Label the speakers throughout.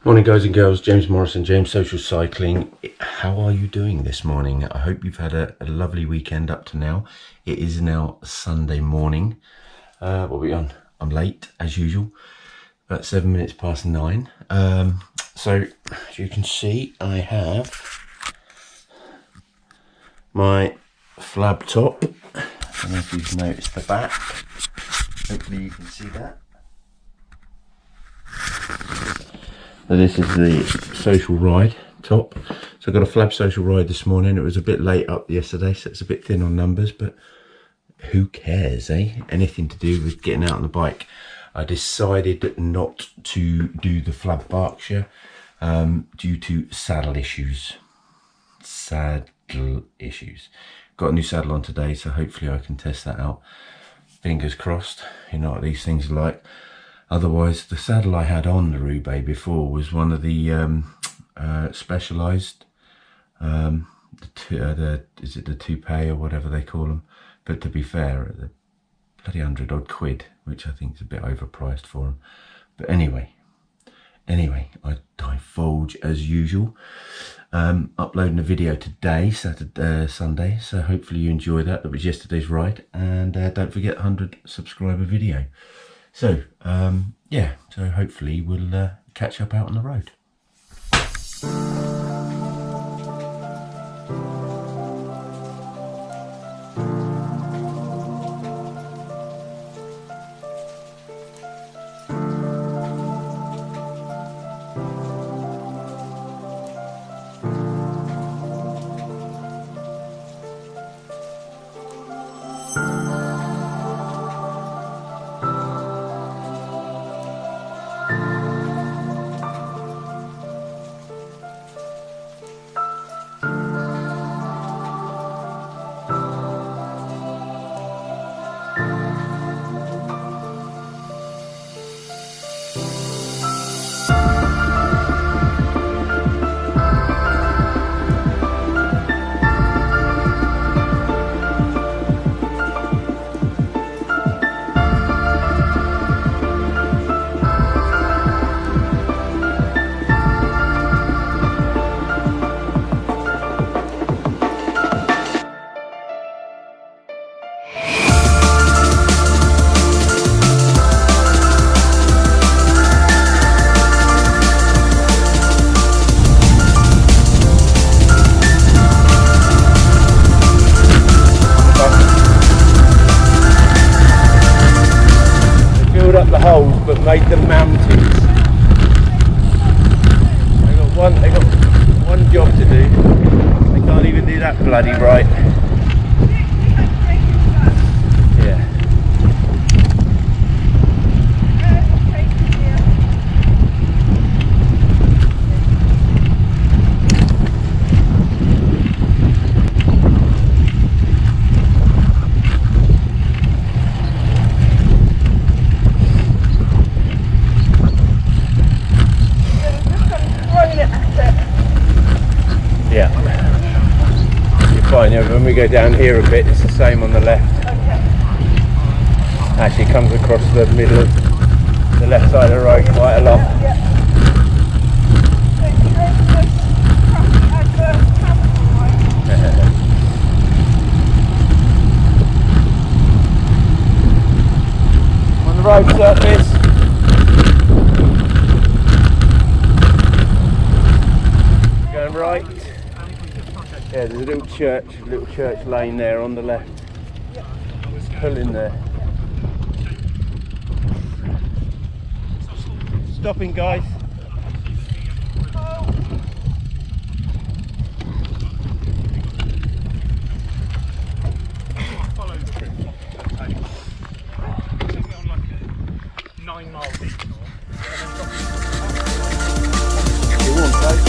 Speaker 1: Morning guys and girls, James Morrison, James Social Cycling. How are you doing this morning? I hope you've had a lovely weekend up to now. It is now Sunday morning. What are we on? I'm late as usual, about 7 minutes past 9. So as you can see, I have my FLAB top. I don't know if you've noticed the back. Hopefully you can see that. So this is the social ride top. So I got a FLAB social ride this morning. It was a bit late up yesterday, so it's a bit thin on numbers, but who cares, eh? Anything to do with getting out on the bike. I decided not to do the FLAB Berkshire due to saddle issues. Got a new saddle on today, so hopefully I can test that out. Fingers crossed. You know what these things are like. Otherwise, the saddle I had on the Roubaix before was one of the specialised, is it the toupee or whatever they call them? But to be fair, the bloody £100 odd, which I think is a bit overpriced for them. But anyway, I divulge as usual. Uploading a video today, Sunday, so hopefully you enjoy that. That was yesterday's ride, and don't forget 100 subscriber video. So, yeah, so hopefully we'll catch up out on the road. But made them mountains. They got one job to do. They can't even do that bloody right. Yeah. When we go down here a bit, it's the same on the left. Actually comes across the middle of the left side of the road quite a lot. On the road surface. Going right. Yeah, there's a little church lane there on the left. Pull in there. Stopping, guys.
Speaker 2: Follow the route. Okay. So we're on like a 9-mile detour.
Speaker 1: You want that?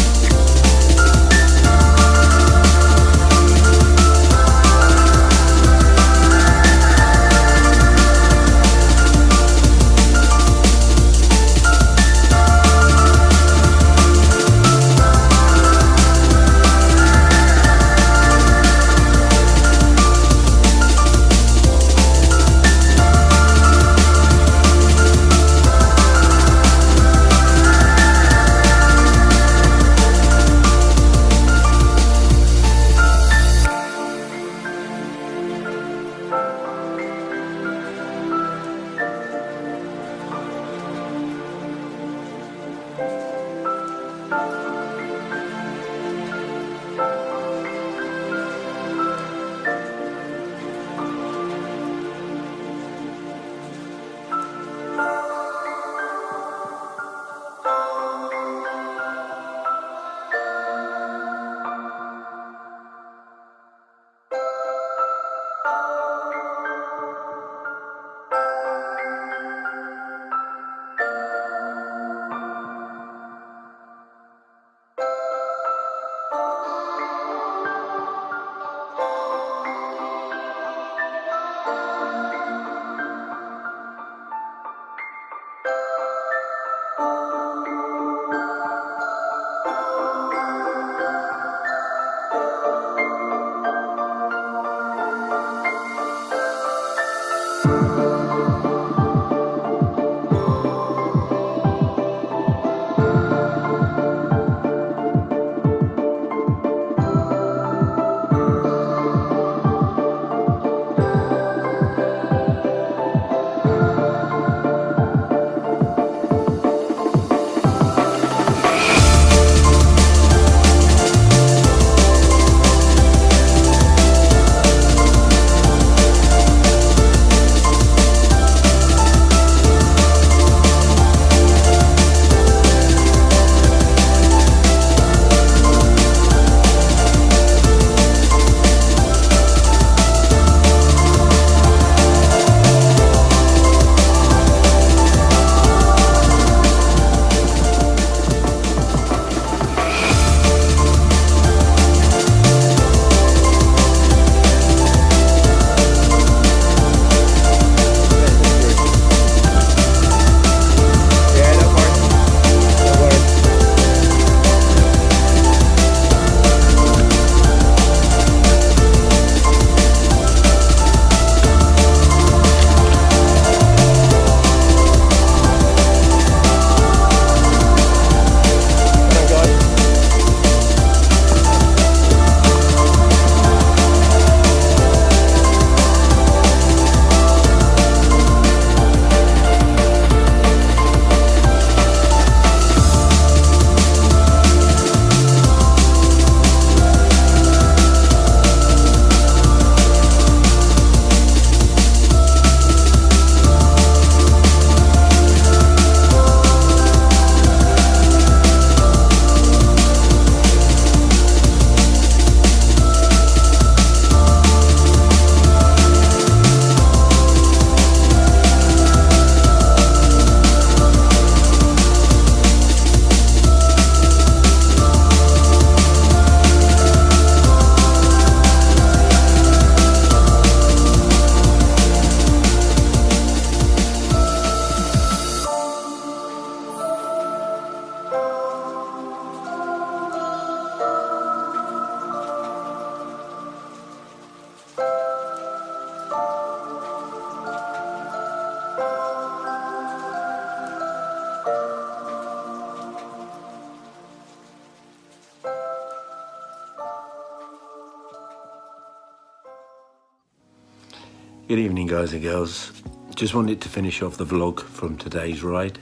Speaker 1: Good evening, guys and girls. Just wanted to finish off the vlog from today's ride.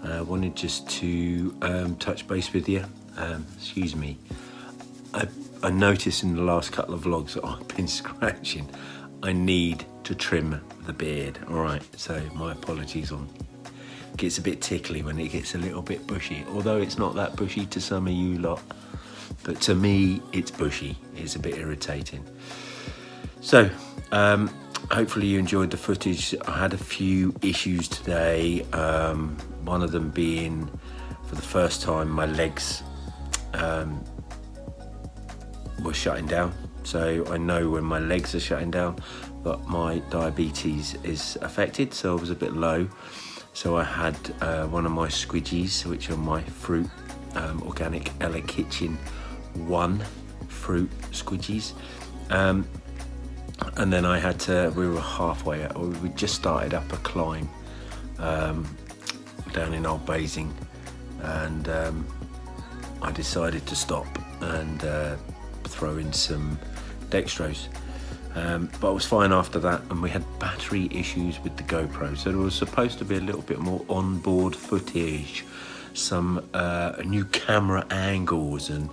Speaker 1: Wanted just to touch base with you. Excuse me. I noticed in the last couple of vlogs that I've been scratching. I need to trim the beard. All right, so my apologies on. It gets a bit tickly when it gets a little bit bushy, although it's not that bushy to some of you lot. But to me, it's bushy. It's a bit irritating. So, hopefully you enjoyed the footage. I had a few issues today. One of them being, for the first time, my legs were shutting down. So I know when my legs are shutting down, but my diabetes is affected, so I was a bit low. So I had one of my squidgies, which are my fruit, organic Ella Kitchen 1 fruit squidgies. And then I had to, we were halfway, we just started up a climb down in Old Basing, and I decided to stop and throw in some dextrose. But I was fine after that, and we had battery issues with the GoPro, so there was supposed to be a little bit more onboard footage, some new camera angles and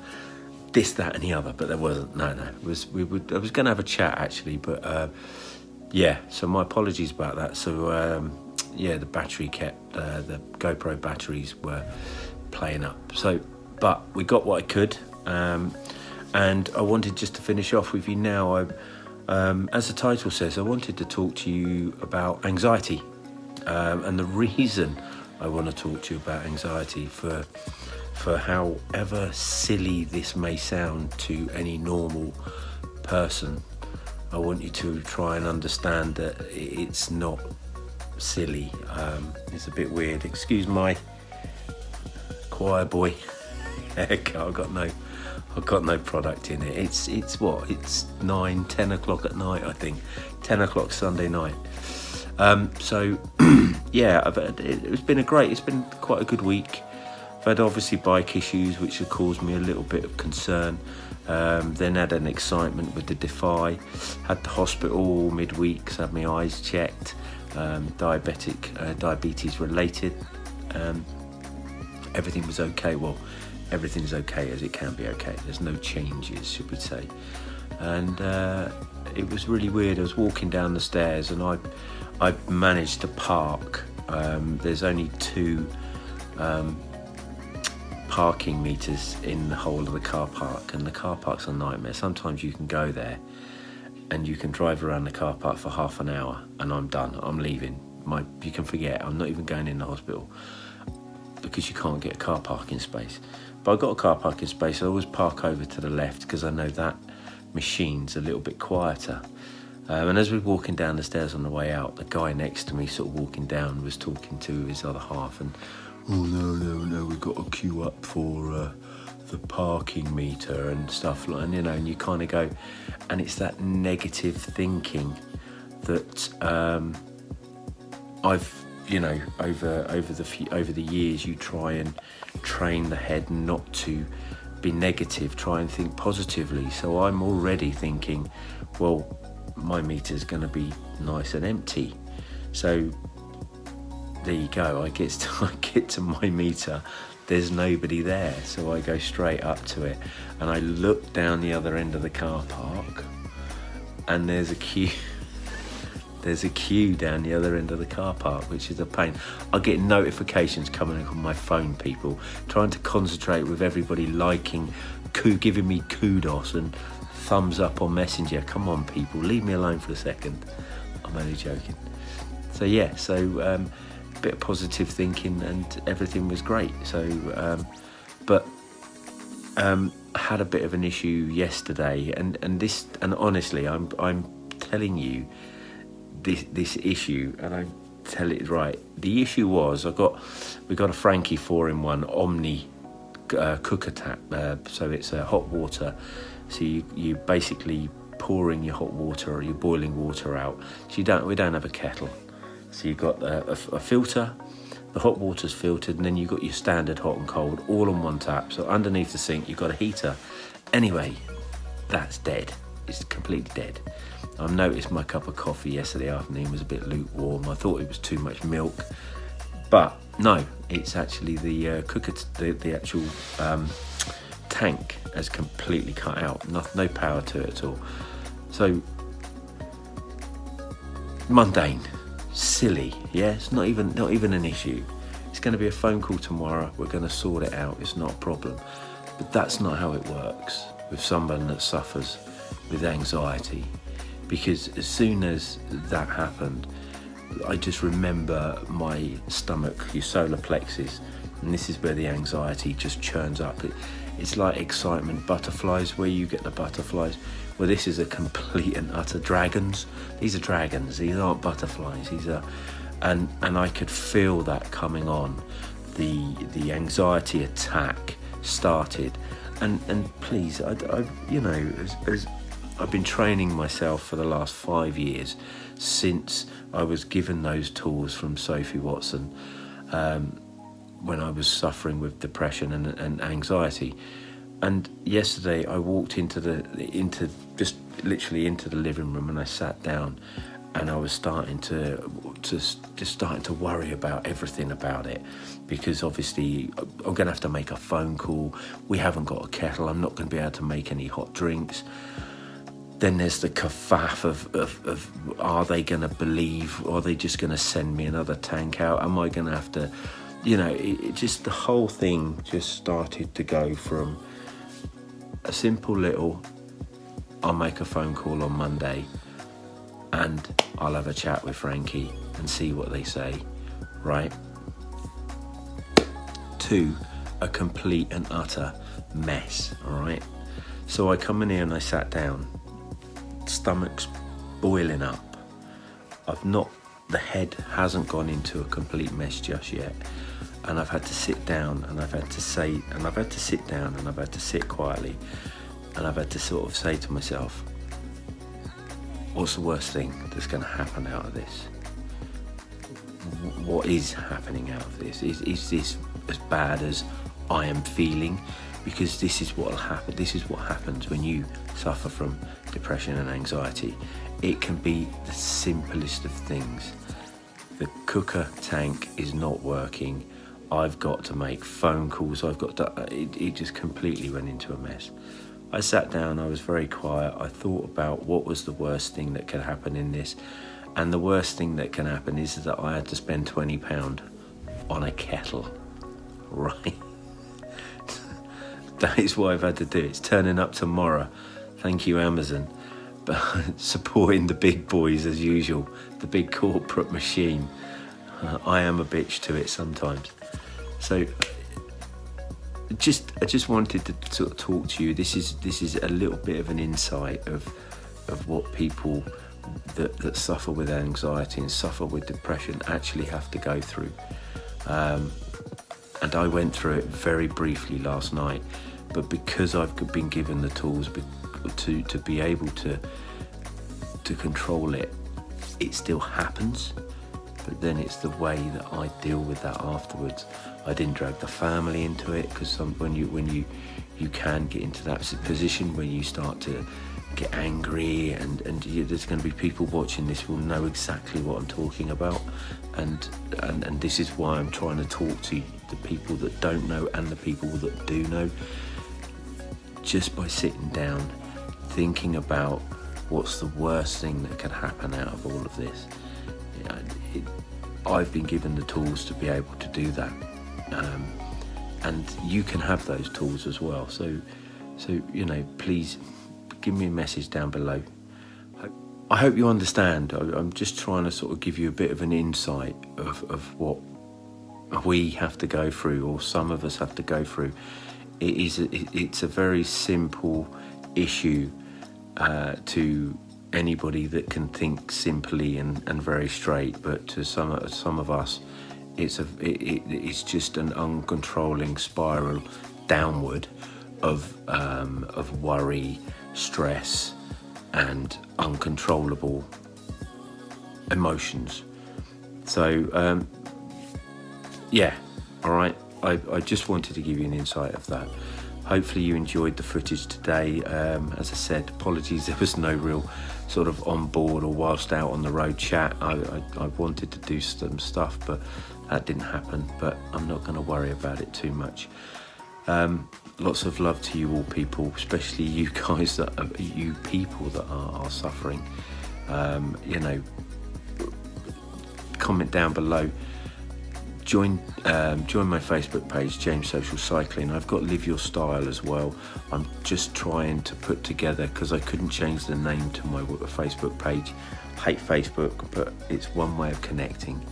Speaker 1: this, that and the other, but there wasn't. No, I was going to have a chat actually, but yeah, so my apologies about that. So yeah, the battery kept, the GoPro batteries were playing up. So, but we got what I could, and I wanted just to finish off with you now. As the title says, I wanted to talk to you about anxiety, and the reason I want to talk to you about anxiety, for however silly this may sound to any normal person, I want you to try and understand that it's not silly. It's a bit weird. Excuse my choir boy haircut. I've got no product in it. It's what? It's 9, 10 o'clock at night, I think. 10 o'clock Sunday night. So yeah, it's been quite a good week. I've had obviously bike issues which have caused me a little bit of concern. Then had an excitement with the Defy, had the hospital midweek, so had my eyes checked, diabetes related. Everything was okay. Well, everything's okay as it can be okay. There's no changes, should we say. And it was really weird. I was walking down the stairs and I managed to park. There's only 2 parking meters in the whole of the car park, and the car park's a nightmare. Sometimes you can go there and you can drive around the car park for half an hour and I'm done, I'm leaving. You can forget, I'm not even going in the hospital because you can't get a car parking space. But I got a car parking space. I always park over to the left because I know that machine's a little bit quieter. And as we were walking down the stairs on the way out, the guy next to me sort of walking down was talking to his other half, and oh no, we've got to queue up for the parking meter and stuff like, and and you kind of go, and it's that negative thinking that I've over the years, you try and train the head not to be negative, try and think positively. So I'm already thinking, well, my meter's going to be nice and empty. So there you go. I get to my meter, there's nobody there, so I go straight up to it and I look down the other end of the car park and there's a queue. There's a queue down the other end of the car park, which is a pain. I get notifications coming up on my phone, people trying to concentrate with everybody liking, giving me kudos and thumbs up on Messenger. Come on, people, leave me alone for a second. I'm only joking. So yeah, a bit of positive thinking and everything was great. So, but I had a bit of an issue yesterday, and honestly, I'm telling you this issue, and I tell it right. The issue was we got a Frankie 4-in-1 Omni cooker tap. So it's hot water. So you basically pouring your hot water or your boiling water out. So we don't have a kettle. So you've got a filter, the hot water's filtered, and then you've got your standard hot and cold all on one tap. So underneath the sink, you've got a heater. Anyway, that's dead. It's completely dead. I've noticed my cup of coffee yesterday afternoon was a bit lukewarm. I thought it was too much milk, but no, it's actually the cooker, the actual tank has completely cut out. No power to it at all. So mundane, silly, yeah. It's not even an issue. It's going to be a phone call tomorrow. We're going to sort it out. It's not a problem. But that's not how it works with someone that suffers with anxiety, because as soon as that happened, I just remember my stomach, your solar plexus, and this is where the anxiety just churns up. It's like excitement butterflies, where you get the butterflies. Well, this is a complete and utter dragons. These are dragons. These aren't butterflies. These are, and I could feel that coming on. The anxiety attack started, and please, as I've been training myself for the last 5 years since I was given those tools from Sophie Watson when I was suffering with depression and anxiety. And yesterday I walked into the living room and I sat down and I was starting to worry about everything about it, because obviously I'm going to have to make a phone call. We haven't got a kettle. I'm not going to be able to make any hot drinks. Then there's the kerfuffle of are they going to believe, or are they just going to send me another tank out? Am I going to have to, it just, the whole thing just started to go from a simple little, I'll make a phone call on Monday and I'll have a chat with Frankie and see what they say, right? To a complete and utter mess, all right? So I come in here and I sat down. Stomach's boiling up. The head hasn't gone into a complete mess just yet, and I've had to sit down and I've had to sit down and I've had to sit quietly, and I've had to sort of say to myself, what's the worst thing that's going to happen out of this? what is happening out of this. Is this as bad as I am feeling? Because this is what will happen. This is what happens when you suffer from depression and anxiety. It can be the simplest of things. The cooker tank is not working. I've got to make phone calls. It just completely went into a mess. I sat down, I was very quiet. I thought about what was the worst thing that could happen in this. And the worst thing that can happen is that I had to spend £20 on a kettle, right? That is what I've had to do. It's turning up tomorrow. Thank you, Amazon. But supporting the big boys as usual, the big corporate machine. I am a bitch to it sometimes. So I just wanted to sort of talk to you. This is a little bit of an insight of what people that suffer with anxiety and suffer with depression actually have to go through. And I went through it very briefly last night, but because I've been given the tools to be able to control it, it still happens. But then it's the way that I deal with that afterwards. I didn't drag the family into it, because when you can get into that position where you start to get angry, and there's going to be people watching this will know exactly what I'm talking about, and this is why I'm trying to talk to the people that don't know and the people that do know. Just by sitting down, thinking about what's the worst thing that can happen out of all of this. I've been given the tools to be able to do that, and you can have those tools as well. So please give me a message down below. I hope you understand. I'm just trying to sort of give you a bit of an insight of what we have to go through, or some of us have to go through. It's a very simple issue to anybody that can think simply and very straight, but to some of us, it's just an uncontrolling spiral downward of worry, stress, and uncontrollable emotions. So yeah, all right. I just wanted to give you an insight of that. Hopefully you enjoyed the footage today. As I said, apologies, there was no real sort of on board or whilst out on the road chat. I wanted to do some stuff, but that didn't happen. But I'm not going to worry about it too much. Lots of love to you all people, especially you guys you people that are suffering. Comment down below. Join my Facebook page, James Social Cycling. I've got Live Your Style as well. I'm just trying to put together, because I couldn't change the name to my Facebook page. Hate Facebook, but it's one way of connecting.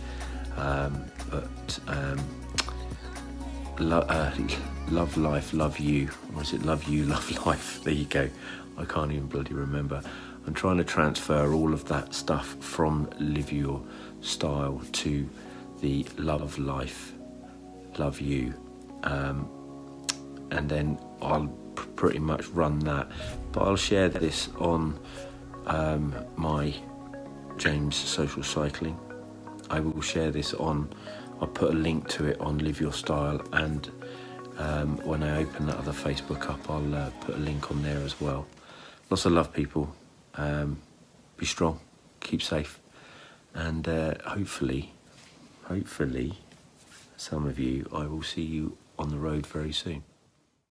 Speaker 1: Love life, love you. Or is it love you, love life? There you go. I can't even bloody remember. I'm trying to transfer all of that stuff from Live Your Style to the love life, love you, and then I'll pretty much run that, but I'll share this on my James Social Cycling. I will share this on, I'll put a link to it on Live Your Style, and when I open that other Facebook up, I'll put a link on there as well. Lots of love, people. Be strong, keep safe, and hopefully some of you, I will see you on the road very soon.